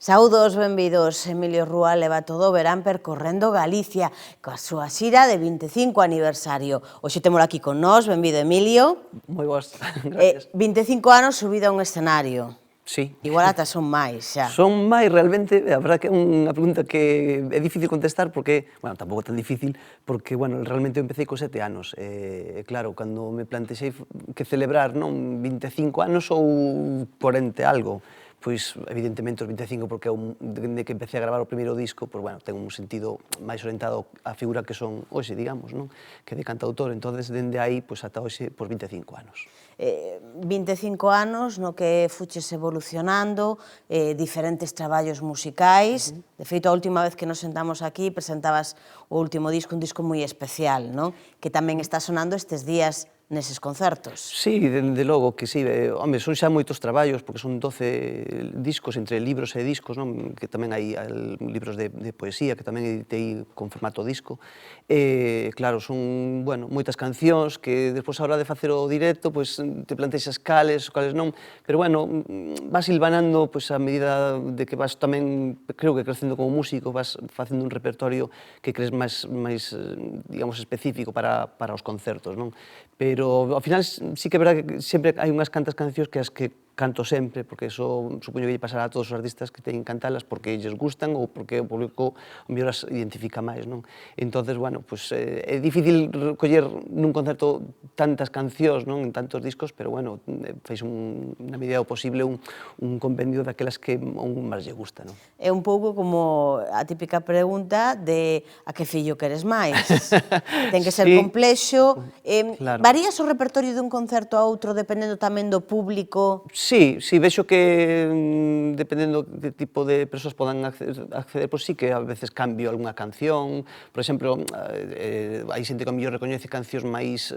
Saúdos, benvidos. Emilio Rúa leva todo o verán percorrendo Galicia coa súa xira de 25 aniversario. Hoxe temos aquí con nós, benvido Emilio. Moi boas, gracias. 25 anos subido a un escenario. Sí. Igual ata son máis xa. Son máis realmente, a verdad que é unha pregunta que é difícil contestar porque, bueno, tampouco é tan difícil, porque, bueno, realmente eu empecé con 7 anos. Claro, cando me plantexei que celebrar, non, 25 anos ou 40 algo, pois, evidentemente, os 25, porque dende que empecé a gravar o primeiro disco, pois, bueno, ten un sentido máis orientado á figura que son hoxe, digamos, non? Que de cantautor, entonces, dende aí, pois, ata hoxe, pois, 25 anos. 25 anos no que fuches evolucionando, diferentes traballos musicais. De feito, a última vez que nos sentamos aquí presentabas o último disco, un disco moi especial, non? Que tamén está sonando estes días neses concertos. Sí, dende logo que sí. Home, son xa moitos traballos, porque son 12 discos entre libros e discos, non? Que tamén hai libros de poesía, que tamén editei con formato disco. Claro, son, bueno, moitas cancións que despois a hora de facer o directo, pois te plantexas cales non, pero bueno, vas hilvanando pois a medida de que vas tamén, creo que crecendo como músico, vas facendo un repertorio que crees máis digamos, específico para os concertos, non? Pero ao final sí que é verdade que sempre hai unhas cantas cancións que as que canto sempre, porque eso supoño que lle pasará a todos os artistas que teñen cantalas porque lles gustan ou porque o público o mellor as identifica máis, non? Entonces, bueno, pues é difícil recoller nun concerto tantas cancións, non, en tantos discos, pero bueno, fais na medida do posible un compendio daquelas que un máis lle gusta, non? É un pouco como a típica pregunta de a que fillo queres máis. Ten que ser complexo. Varías o repertorio dun concerto a outro dependendo tamén do público? Sí, vexo que dependendo de tipo de persoas podan acceder, pois sí que a veces cambio algunha canción. Por exemplo, hai xente que a mellor recoñece cancións máis,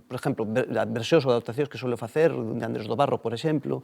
por exemplo, versións ou adaptacións que suelo facer, de Andrés do Barro, por exemplo,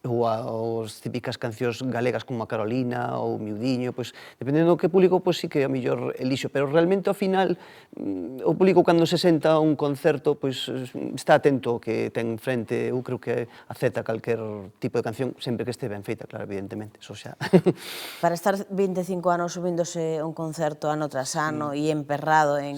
ou as típicas cancións galegas como a Carolina ou Miudiño, pois dependendo do que público, pois sí que a mellor elixo, pero realmente ao final o público cando se senta a un concerto, pois está atento ao que ten frente, eu creo que acepta calquer tipo de canción, sempre que este ben feita, claro, evidentemente, eso xa. Para estar 25 anos subíndose un concerto ano tras ano e emperrado en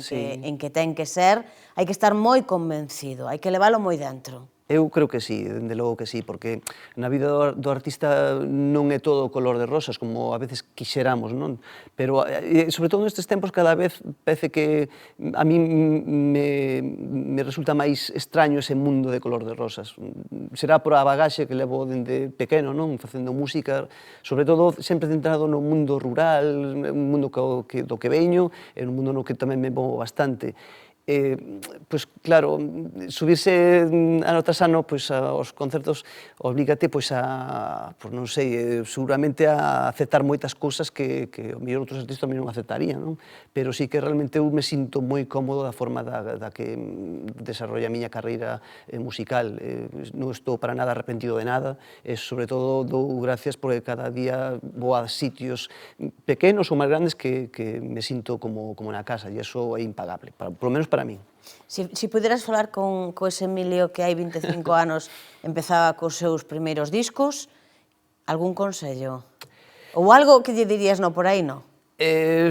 que ten que ser, hai que estar moi convencido, hai que leválo moi dentro. Eu creo que sí, dende logo que sí, porque na vida do artista non é todo color de rosas, como a veces quixeramos, non? Pero, sobre todo nestes tempos, cada vez parece que a mí me resulta máis extraño ese mundo de color de rosas. Será por a bagaxe que levo dende pequeno, non? Facendo música, sobre todo sempre centrado no mundo rural, un mundo do que veño, e un mundo no que tamén me movo bastante. Pois claro, subirse ano tras ano aos concertos oblígate a, non sei, seguramente a aceptar moitas cousas que o mellor outros artistas non aceptarían, non? Pero sí que realmente eu me sinto moi cómodo da forma da que desarrolla a miña carreira musical. Non estou para nada arrepentido de nada, e sobre todo dou gracias porque cada día vou a sitios pequenos ou máis grandes que me sinto como na casa, e iso é impagable, polo menos para min. Si puderas falar con ese Emilio que hai 25 anos empezaba cos seus primeiros discos, algún consello? Ou algo que lle dirías no por aí, no?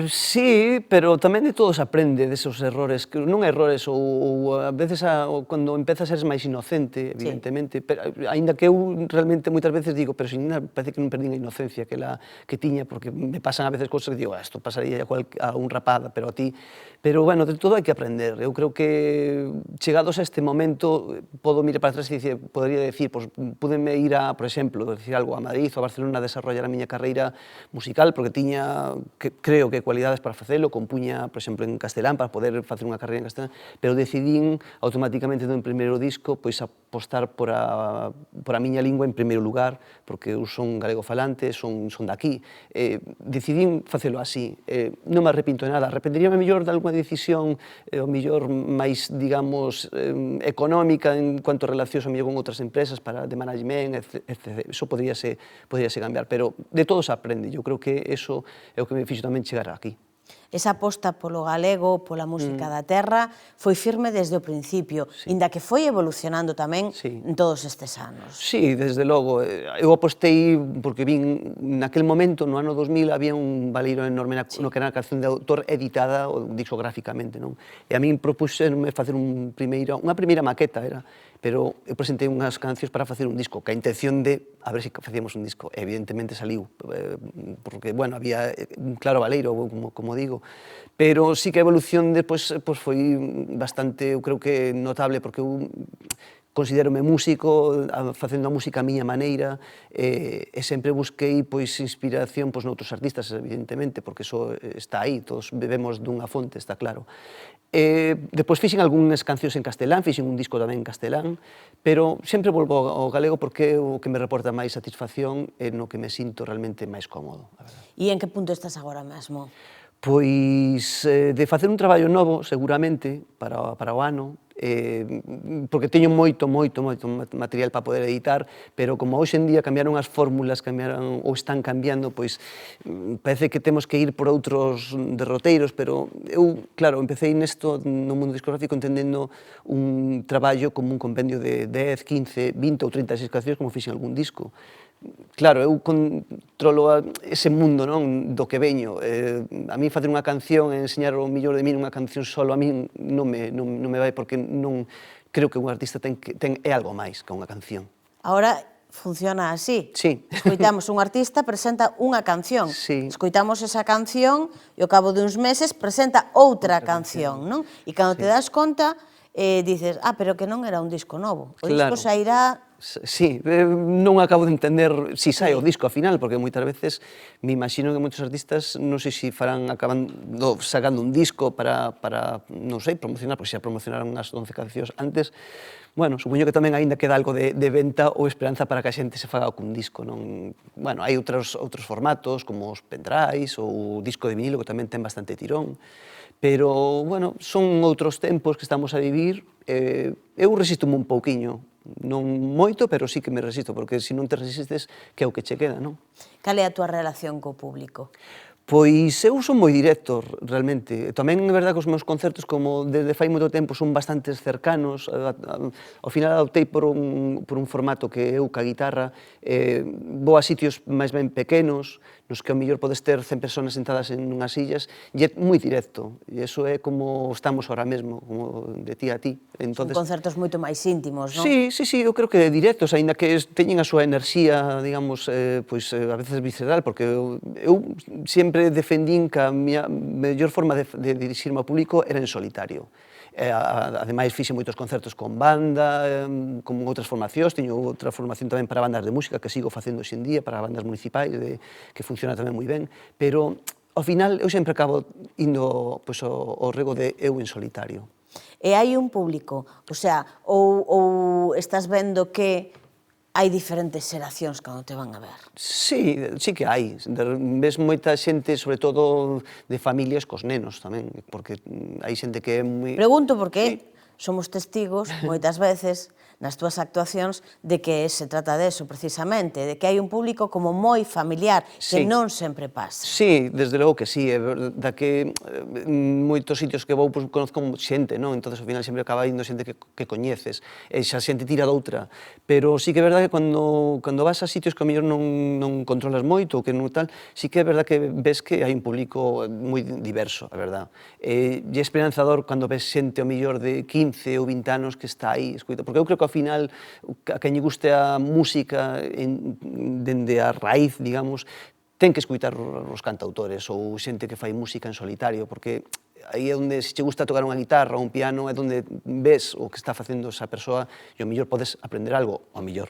Sí, pero tamén de todo se aprende desos errores, non errores, ou a veces cando empezas eres máis inocente, evidentemente, aínda que eu realmente moitas veces digo, pero parece que non perdín a inocencia que tiña, porque me pasan a veces cousas que digo, isto pasaría a un rapada, pero a ti, pero bueno, de todo hai que aprender. Eu creo que chegados a este momento podo mirar para atrás e podría decir, púdeme ir a, por exemplo, decir algo, a Madrid ou a Barcelona a desarrollar a miña carreira musical, porque tiña creo que cualidades para facelo, compuña, por exemplo, en castelán, para poder facer unha carreira en castelán, pero decidín automáticamente no primeiro disco apostar por a miña lingua en primeiro lugar, porque eu son galego falante, son daqui. Decidín facelo así. Non me arrepinto de nada. Arrependeríame mellor de algunha decisión, o mellor máis, digamos, económica en cuanto a relacións con outras empresas de management, etc. Iso podríase cambiar, pero de todo se aprende. Eu creo que eso é o que me fixo tamén chegar aquí. esa aposta polo galego, pola música da terra, foi firme desde o principio, inda que foi evolucionando tamén en todos estes anos. Sí, desde logo. Eu apostei porque vin naquel momento, no ano 2000, había un baleiro enorme no que era a canción de autor editada discográficamente, non? E a min propúxenme facer unha primeira maqueta, era, pero eu presentei unhas cancións para facer un disco, que a intención de a ver se facíamos un disco. Evidentemente saliu, porque, bueno, había un claro baleiro, como digo, pero sí que a evolución depois foi bastante, eu creo que notable, porque eu considérome músico, facendo a música a miña maneira, e sempre busquei inspiración noutros artistas, evidentemente, porque iso está aí, todos bebemos dunha fonte, está claro. Depois fixen algunhas cancións en castelán, fixen un disco tamén en castelán, pero sempre volvo ao galego porque é o que me reporta máis satisfacción e no que me sinto realmente máis cómodo, a verdade. E en que punto estás agora mesmo? Pois de facer un traballo novo, seguramente, para o ano, porque teño moito material para poder editar, pero como hoxe en día cambiaron as fórmulas, cambiaron ou están cambiando, pois parece que temos que ir por outros derroteiros, pero eu, claro, empecé nesto no mundo discográfico entendendo un traballo como un compendio de 10, 15, 20 ou 36 cancións, como fixen algún disco. Claro, eu controlo ese mundo do que veño. A mí facer unha canción e enseñar o millor de mí nunha canción solo a mí non me vai, porque non creo que un artista é algo máis que unha canción. Ahora funciona así. Sí. Escoitamos un artista, presenta unha canción. Sí. Escoitamos esa canción e ao cabo duns meses presenta outra canción, non? E cando te das conta, dices, pero que non era un disco novo. O disco sairá... Sí, non acabo de entender si sai o disco ao final, porque moitas veces me imagino que moitos artistas non sei se farán acabando sacando un disco para non sei, promocionar, porque xa promocionaron as 11 cancións antes. Bueno, supoño que tamén aínda queda algo de venta ou esperanza para que a xente se faga cun disco, non? Bueno, hai outros formatos, como os pendrives ou o disco de vinilo, que tamén ten bastante tirón, pero, bueno, son outros tempos que estamos a vivir. Eu resisto un pouquiño, non moito, pero sí que me resisto, porque se non te resistes, que é o que che queda, non? Cal é a túa relación co público? Pois eu son moi directo, realmente. Tamén é verdade que os meus concertos, como desde fai moito tempo, son bastante cercanos. Ao final adoptei por un formato que eu, ca guitarra, vou a sitios máis ben pequenos, nos que ao mellor podes ter 100 personas sentadas en unhas sillas, e é moi directo. E iso é como estamos ahora mesmo, como de ti a ti. Son concertos moito máis íntimos, non? Sí, eu creo que directos, aínda que teñen a súa enerxía, digamos, a veces visceral, porque eu sempre defendín que a miña mellor forma de dirixirme ao público era en solitario. Ademais, fixe moitos concertos con banda, con outras formacións, teño outra formación tamén para bandas de música que sigo facendo hoxe en día, para bandas municipais, que funciona tamén moi ben, pero ao final eu sempre acabo indo ao rego de eu en solitario. E hai un público, o sea, ou estás vendo que hai diferentes xeracións cando te van a ver? Sí que hai. Ves moita xente, sobre todo de familias cos nenos tamén, porque hai xente que é moi... Pregunto porque somos testigos, moitas veces, nas túas actuacións, de que se trata deso, precisamente, de que hai un público como moi familiar, que non sempre pasa. Sí, desde logo que sí, é verdade que moitos sitios que vou conozco xente, non? Entón, ao final, sempre acaba indo xente que coñeces, e xa xente tira doutra, pero sí que é verdade que cando vas a sitios que ao mellor non controlas moito, ou que non tal, sí que é verdade que ves que hai un público moi diverso, a verdade. E é esperanzador cando ves xente ao mellor de 15 ou 20 anos que está aí, escoita, porque eu creo que ao final a quen lle guste a música dende a raíz, digamos, ten que escoitar os cantautores ou xente que fai música en solitario, porque aí é onde, se che gusta tocar unha guitarra ou un piano, é onde ves o que está facendo esa persoa e ao mellor podes aprender algo, ao mellor.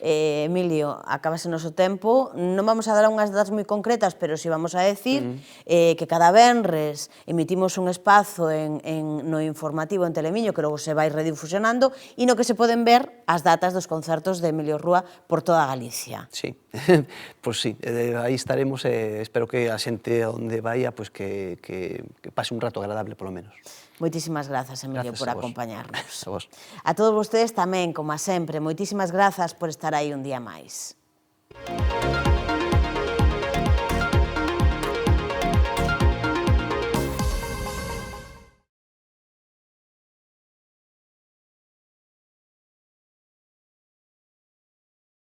Emilio, acabase o noso tempo, non vamos a dar unhas datas moi concretas, pero si vamos a decir que cada venres emitimos un espazo no informativo en Telemiño, que logo se vai redifusionando, e no que se poden ver as datas dos concertos de Emilio Rúa por toda Galicia. Sí, pois sí, aí estaremos e espero que a xente onde vai que pase un rato agradable, polo menos. Moitísimas grazas, Emilio, por acompañarnos. A vos. A todos vostedes tamén, como sempre, moitísimas grazas por estar aí un día máis.